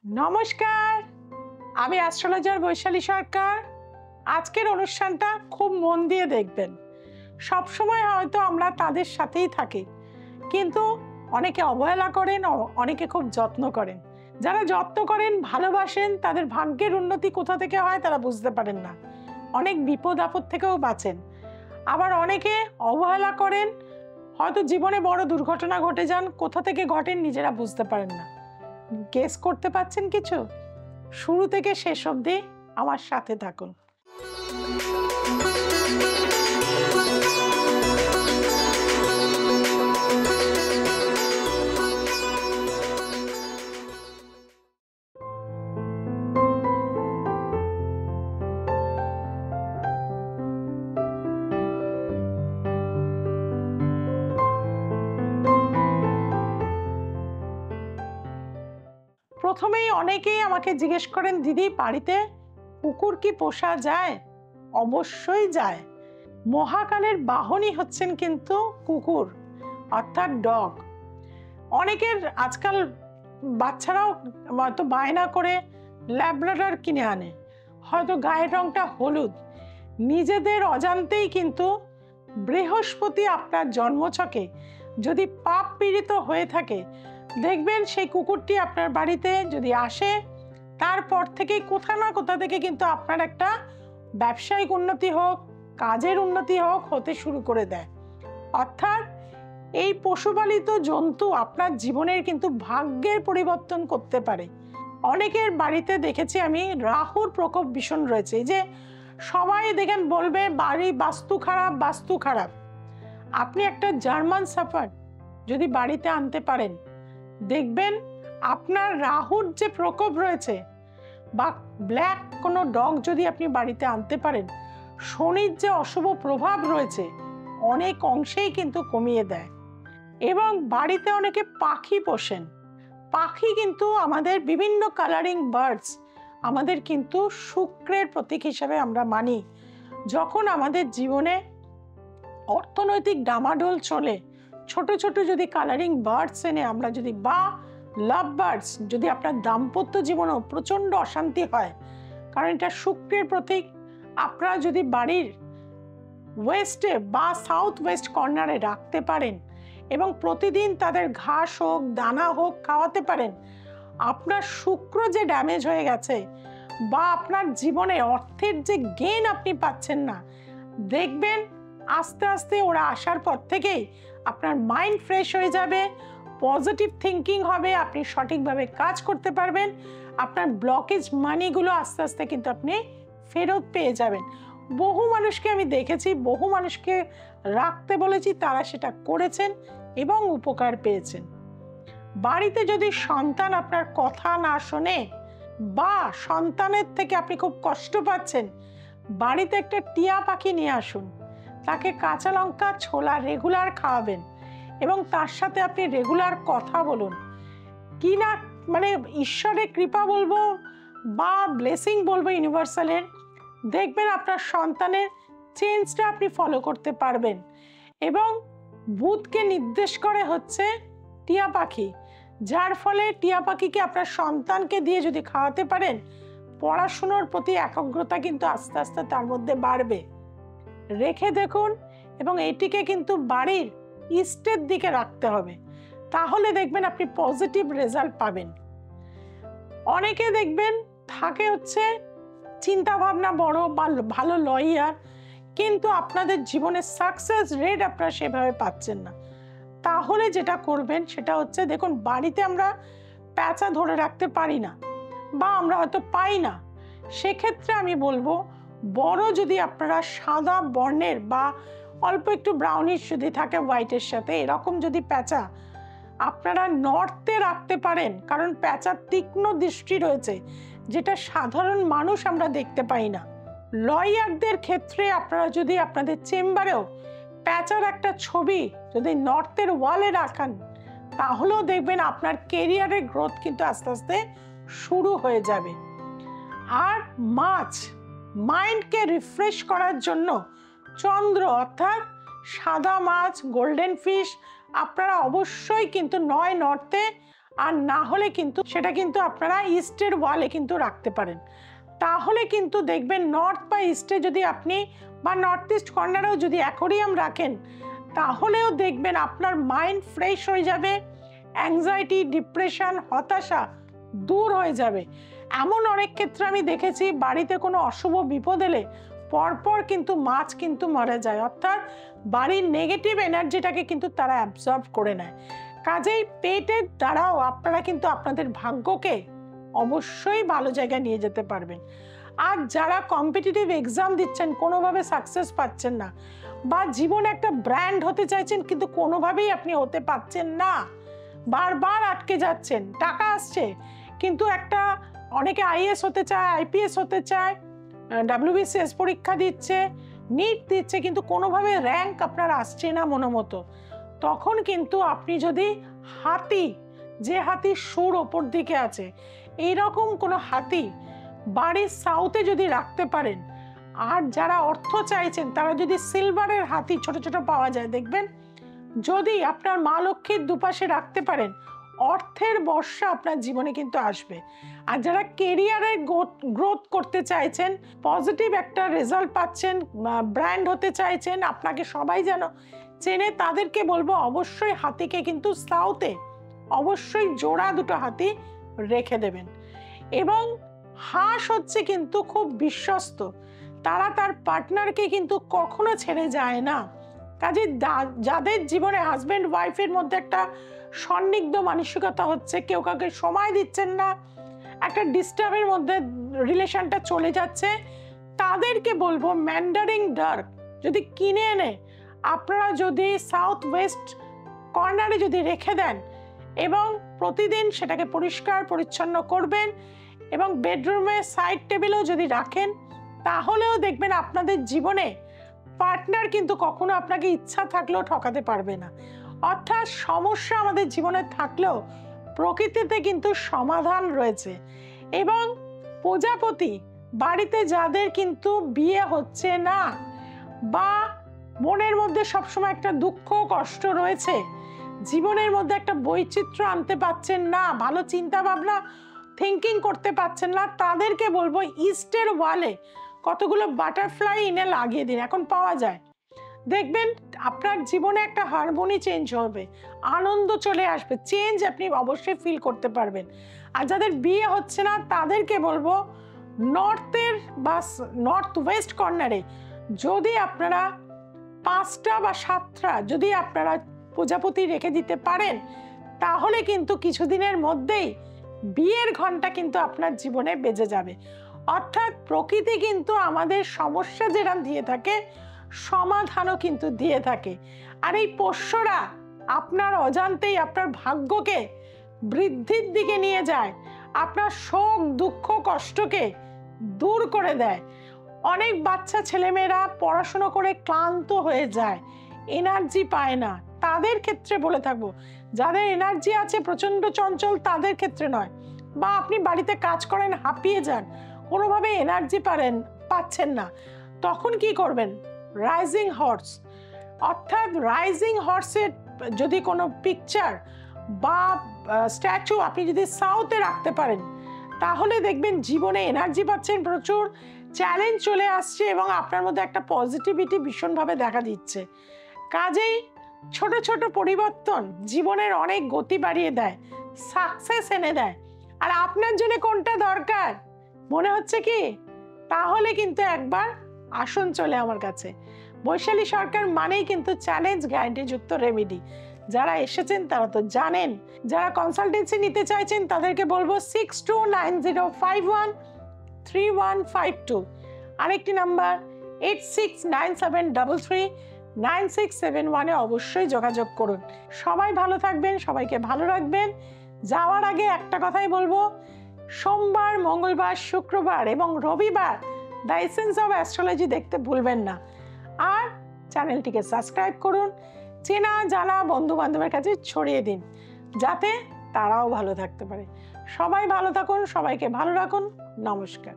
নমস্কার, আমি অ্যাস্ট্রোলজার বৈশালী সরকার। আজকের অনুষ্ঠানটা খুব মন দিয়ে দেখবেন। সবসময় হয়তো আমরা তাদের সাথেই থাকি, কিন্তু অনেকে অবহেলা করেন, অনেকে খুব যত্ন করেন। যারা যত্ন করেন, ভালোবাসেন, তাদের ভাগ্যের উন্নতি কোথা থেকে হয় তারা বুঝতে পারেন না। অনেক বিপদ আপদ থেকেও বাঁচেন। আবার অনেকে অবহেলা করেন, হয়তো জীবনে বড় দুর্ঘটনা ঘটে যান, কোথা থেকে ঘটেন নিজেরা বুঝতে পারেন না। গেস করতে পারছেন কিছু? শুরু থেকে শেষ অবধি আমার সাথে থাকুন। প্রথমেই অনেকেই আমাকে জিজ্ঞেস করেন, দিদি বাড়িতে কুকুর কি পোষা যায়? অবশ্যই যায়। মহাকালের বাহনই হচ্ছেন কিন্তু কুকুর, অর্থাৎ ডগ। অনেকের আজকাল বাচ্চারাও হয়তো বায়না করে ল্যাব্রাডর কিনে আনে, হয়তো গায়ের রংটা হলুদ। নিজেদের অজান্তেই কিন্তু বৃহস্পতি আপনার জন্মছকে যদি পাপ পীড়িত হয়ে থাকে, দেখবেন সেই কুকুরটি আপনার বাড়িতে যদি আসে, তারপর থেকেই কোথা না কোথা থেকে কিন্তু আপনার একটা ব্যবসায়িক উন্নতি হোক, কাজের উন্নতি হোক হতে শুরু করে দেয়। অর্থাৎ এই পশুপালিত জন্তু আপনার জীবনের কিন্তু ভাগ্যের পরিবর্তন করতে পারে। অনেকের বাড়িতে দেখেছি আমি রাহুর প্রকোপ ভীষণ রয়েছে। এই যে সবাই দেখেন বলবে বাড়ি বাস্তু খারাপ, বাস্তু খারাপ। আপনি একটা জার্মান শেফার্ড যদি বাড়িতে আনতে পারেন, দেখবেন আপনার রাহুর যে প্রকোপ রয়েছে, বা ব্ল্যাক কোনো ডগ যদি আপনি বাড়িতে আনতে পারেন, শনির যে অশুভ প্রভাব রয়েছে অনেক অংশেই কিন্তু কমিয়ে দেয়। এবং বাড়িতে অনেকে পাখি পোষেন। পাখি কিন্তু আমাদের বিভিন্ন কালারিং বার্ডস আমাদের কিন্তু শুক্রের প্রতীক হিসাবে আমরা মানি। যখন আমাদের জীবনে অর্থনৈতিক ডামাডোল চলে, ছোট ছোট যদি কালারিং বার্ডস এনে আমরা যদি, বা লাভ বার্ডস, যদি আপনার দাম্পত্য জীবনেও প্রচণ্ড অশান্তি হয়, কারণ এটা শুক্রের প্রতীক, আপনারা যদি বাড়ির ওয়েস্টে বা সাউথ ওয়েস্ট কর্নারে রাখতে পারেন এবং প্রতিদিন তাদের ঘাস হোক, দানা হোক খাওয়াতে পারেন, আপনার শুক্র যে ড্যামেজ হয়ে গেছে বা আপনার জীবনে অর্থের যে গেইন আপনি পাচ্ছেন না, দেখবেন আস্তে আস্তে ওরা আসার পর থেকেই আপনার মাইন্ড ফ্রেশ হয়ে যাবে, পজিটিভ থিঙ্কিং হবে, আপনি সঠিকভাবে কাজ করতে পারবেন, আপনার ব্লকেজ মানিগুলো আস্তে আস্তে কিন্তু আপনি ফেরত পেয়ে যাবেন। বহু মানুষকে আমি দেখেছি, বহু মানুষকে রাখতে বলেছি, তারা সেটা করেছেন এবং উপকার পেয়েছেন। বাড়িতে যদি সন্তান আপনার কথা না শোনে বা সন্তানের থেকে আপনি খুব কষ্ট পাচ্ছেন, বাড়িতে একটা টিয়া পাখি নিয়ে আসুন, তাকে কাঁচা লঙ্কা ছোলা রেগুলার খাওয়াবেন এবং তার সাথে আপনি রেগুলার কথা বলুন। কি না মানে ঈশ্বরের কৃপা বলবো বা ব্লেসিং বলবো ইউনিভার্সালের, দেখবেন আপনার সন্তানের চেঞ্জটা আপনি ফলো করতে পারবেন। এবং বুধকে নির্দেশ করে হচ্ছে টিয়া পাখি, যার ফলে টিয়া পাখিকে আপনার সন্তানকে দিয়ে যদি খাওয়াতে পারেন, পড়াশুনোর প্রতি একাগ্রতা কিন্তু আস্তে আস্তে তার মধ্যে বাড়বে। রেখে দেখুন, এবং এটিকে কিন্তু বাড়ির ইস্টের দিকে রাখতে হবে, তাহলে দেখবেন আপনি পজিটিভ রেজাল্ট পাবেন। অনেকে দেখবেন থাকে হচ্ছে চিন্তা ভাবনা বড় বা ভালো লয়ার, কিন্তু আপনাদের জীবনের সাকসেস রেট আপনারা সেভাবে পাচ্ছেন না। তাহলে যেটা করবেন সেটা হচ্ছে, দেখুন বাড়িতে আমরা প্যাঁচা ধরে রাখতে পারি না বা আমরা হয়তো পাই না, সেক্ষেত্রে আমি বলবো বড় যদি আপনারা সাদা বর্ণের বা অল্প একটু ব্রাউনিশ যদি থাকে হোয়াইটের সাথে, এরকম যদি প্যাঁচা আপনারা নর্থে রাখতে পারেন, কারণ প্যাঁচার তীক্ষ্ণ দৃষ্টি রয়েছে যেটা সাধারণ মানুষ আমরা দেখতে পাই না। লয়ারদের ক্ষেত্রে আপনারা যদি আপনাদের চেম্বারেও প্যাঁচার একটা ছবি যদি নর্থের ওয়ালে রাখান, তাহলেও দেখবেন আপনার কেরিয়ারের গ্রোথ কিন্তু আস্তে আস্তে শুরু হয়ে যাবে। আর মাছ, মাইন্ডকে রিফ্রেশ করার জন্য চন্দ্র অর্থাৎ সাদা মাছ, গোল্ডেন ফিশ আপনারা অবশ্যই কিন্তু নর্থে আর না হলে কিন্তু সেটা কিন্তু আপনারা ইস্টের ওয়ালে কিন্তু রাখতে পারেন। তাহলে কিন্তু দেখবেন নর্থ বা ইস্টে যদি আপনি বা নর্থ ইস্ট কর্নারেও যদি অ্যাকোয়ারিয়াম রাখেন, তাহলেও দেখবেন আপনার মাইন্ড ফ্রেশ হয়ে যাবে, অ্যাংজাইটি, ডিপ্রেশন, হতাশা দূর হয়ে যাবে। এমন অনেক ক্ষেত্রে আমি দেখেছি বাড়িতে কোনো অশুভ বিপদ এলে পরপর কিন্তু মাছ কিন্তু মারা যায়, অর্থাৎ বাড়ির নেগেটিভ এনার্জিটাকে কিন্তু তারা অ্যাবজর্ব করে নেয়। কাজেই পেটের দ্বারাও আপনারা কিন্তু আপনাদের ভাগ্যকে অবশ্যই ভালো জায়গায় নিয়ে যেতে পারবেন। আর যারা কম্পিটিটিভ এক্সাম দিচ্ছেন, কোনোভাবে সাকসেস পাচ্ছেন না, বা জীবনে একটা ব্র্যান্ড হতে চাইছেন কিন্তু কোনোভাবেই আপনি হতে পারছেন না, বারবার আটকে যাচ্ছেন, টাকা আসছে কিন্তু একটা, অনেকে আইএস হতে চায়, আইপিএস হতে চায়, WBCS পরীক্ষা দিচ্ছে, নিট দিচ্ছে, কিন্তু কোনোভাবে র্যাঙ্ক আপনার আসছে না মনোমতো, তখন কিন্তু আপনি যদি হাতি, যে হাতির সুর ওপর দিকে আছে, এইরকম কোনো হাতি বাড়ির সাউথে যদি রাখতে পারেন, আর যারা অর্থ চাইছেন তারা যদি সিলভারের হাতি ছোট ছোট পাওয়া যায়, দেখবেন যদি আপনার মা লক্ষ্মীর দুপাশে রাখতে পারেন, অর্থের বর্ষা আপনার জীবনে কিন্তু আসবে। আর যারা কেরিয়ারে গ্রোথ করতে চাইছেন, পজিটিভ একটা রেজাল্ট পাচ্ছেন, ব্র্যান্ড হতে চাইছেন, আপনাকে সবাই যেন চেনে, তাদেরকে বলবো অবশ্যই হাতিকে কিন্তু সাউথে অবশ্যই জোড়া দুটো হাতি রেখে দেবেন। এবং হাঁস হচ্ছে কিন্তু খুব বিশ্বস্ত, তারা তার পার্টনারকে কিন্তু কখনো ছেড়ে যায় না। কাজে যাদের জীবনে হাজব্যান্ড ওয়াইফের মধ্যে একটা সন্নিগ্ধ মানসিকতা হচ্ছে, কেউ কাউকে সময় দিচ্ছেন না, একটা ডিস্টার্বের মধ্যে রিলেশনটা চলে যাচ্ছে, তাদেরকে বলবো ম্যান্ডারিন ডার্ক যদি কিনে এনে আপনারা যদি সাউথ ওয়েস্ট কর্নারে যদি রেখে দেন এবং প্রতিদিন সেটাকে পরিষ্কার পরিচ্ছন্ন করবেন এবং বেডরুমে সাইড টেবিলেও যদি রাখেন, তাহলেও দেখবেন আপনাদের জীবনে পার্টনার কিন্তু কখনো আপনাকে ইচ্ছা থাকলেও ঠকাতে পারবে না। অর্থাৎ সমস্যা আমাদের জীবনে থাকলেও প্রকৃতিতে কিন্তু সমাধান রয়েছে। এবং প্রজাপতি বাড়িতে যাদের কিন্তু বিয়ে হচ্ছে না, বা মনের মধ্যে সবসময় একটা দুঃখ কষ্ট রয়েছে, জীবনের মধ্যে একটা বৈচিত্র্য আনতে পারছেন না, ভালো চিন্তা ভাবনা থিঙ্কিং করতে পারছেন না, তাদেরকে বলবো ইস্টের ওয়ালে কতগুলো বাটারফ্লাই এনে লাগিয়ে দিন, এখন পাওয়া যায়। দেখবেন আপনার জীবনে একটা হারমোনি চেঞ্জ হবে, আনন্দ চলে আসবে, চেঞ্জ আপনি অবশ্যই ফিল করতে পারবেন। আর যাদের বিয়ে হচ্ছে না তাদেরকে বলবো নর্থের বা নর্থ ওয়েস্ট কর্নারে যদি আপনারা 5টা বা 7টা যদি আপনারা প্রজাপতি রেখে দিতে পারেন, তাহলে কিন্তু কিছুদিনের মধ্যেই বিয়ের ঘন্টা কিন্তু আপনার জীবনে বেজে যাবে। অর্থাৎ প্রকৃতি কিন্তু আমাদের সমস্যা যেরকম দিয়ে থাকে, সমাধানও কিন্তু দিয়ে থাকে। আর এই পোষ্যরা আপনার অজান্তেই আপনার ভাগ্যকে বৃদ্ধির দিকে নিয়ে যায়, আপনার শোক দুঃখ কষ্টকে দূর করে দেয়। অনেক বাচ্চা ছেলেমেয়েরা পড়াশোনা করে ক্লান্ত হয়ে যায়, এনার্জি পায় না, তাদের ক্ষেত্রে বলে থাকবো, যাদের এনার্জি আছে প্রচন্ড চঞ্চল তাদের ক্ষেত্রে নয়, বা আপনি বাড়িতে কাজ করেন হাঁপিয়ে যান, কোনোভাবে এনার্জি পাচ্ছেন না, তখন কি করবেন? রাইজিং হর্স, অর্থাৎ রাইজিং হর্সের যদি কোনো পিকচার বা স্ট্যাচু আপনি যদি সাউথে রাখতে পারেন, তাহলে দেখবেন জীবনে এনার্জি পাচ্ছেন, প্রচুর চ্যালেঞ্জ চলে আসছে এবং আপনার মধ্যে একটা পজিটিভিটি ভীষণভাবে দেখা দিচ্ছে। কাজেই ছোট ছোট পরিবর্তন জীবনের অনেক গতি বাড়িয়ে দেয়, সাকসেস এনে দেয়। আর আপনার জন্য কোনটা দরকার মনে হচ্ছে কি? তাহলে কিন্তু একবার আসুন চলে আমার কাছে। বৈশালী সরকার মানেই কিন্তু চ্যালেঞ্জ গ্যারান্টি যুক্ত রেমেডি। যারা এসেছেন তারা তো জানেন, যারা কনসালটেন্সি নিতে চাইছেন তাদেরকে বলবো 6290513152, আরেকটি নাম্বার 8697339671 অবশ্যই যোগাযোগ করুন। সবাই ভালো থাকবেন, সবাইকে ভালো রাখবেন। যাওয়ার আগে একটা কথাই বলবো, সোমবার, মঙ্গলবার, শুক্রবার এবং রবিবার দ্য এসেন্স অফ অ্যাস্ট্রোলজি দেখতে ভুলবেন না। আর চ্যানেলটিকে সাবস্ক্রাইব করুন, চেনা জানা বন্ধু বান্ধবের কাছে ছড়িয়ে দিন, যাতে তারাও ভালো থাকতে পারে। সবাই ভালো থাকুন, সবাইকে ভালো রাখুন। নমস্কার।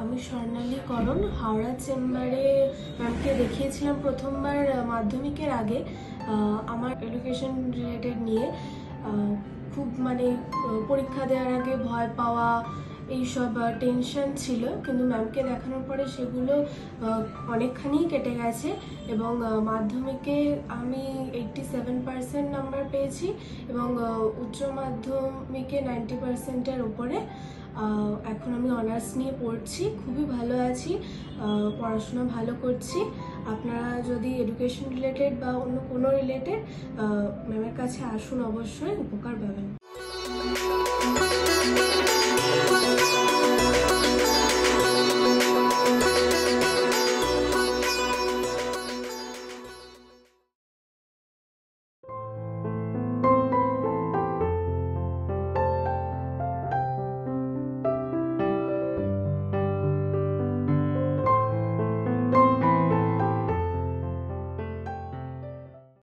আমি স্বর্ণালী করণ, হাওড়া চেম্বারে ম্যামকে দেখিয়েছিলাম প্রথমবার মাধ্যমিকের আগে আমার এডুকেশন রিলেটেড নিয়ে। খুব মানে পরীক্ষা দেওয়ার আগে ভয় পাওয়া, এইসব টেনশন ছিল, কিন্তু ম্যামকে দেখানোর পরে সেগুলো অনেকখানি কেটে গেছে এবং মাধ্যমিকে আমি 87% নাম্বার পেয়েছি এবং উচ্চ মাধ্যমিকে 90%-এর উপরে। এখন আমি অনার্স নিয়ে পড়ছি, খুবই ভালো আছি, পড়াশোনা ভালো করছি। আপনারা যদি এডুকেশন রিলেটেড বা অন্য কোনো রিলেটেড ম্যামের কাছে আসুন, অবশ্যই উপকার পাবেন।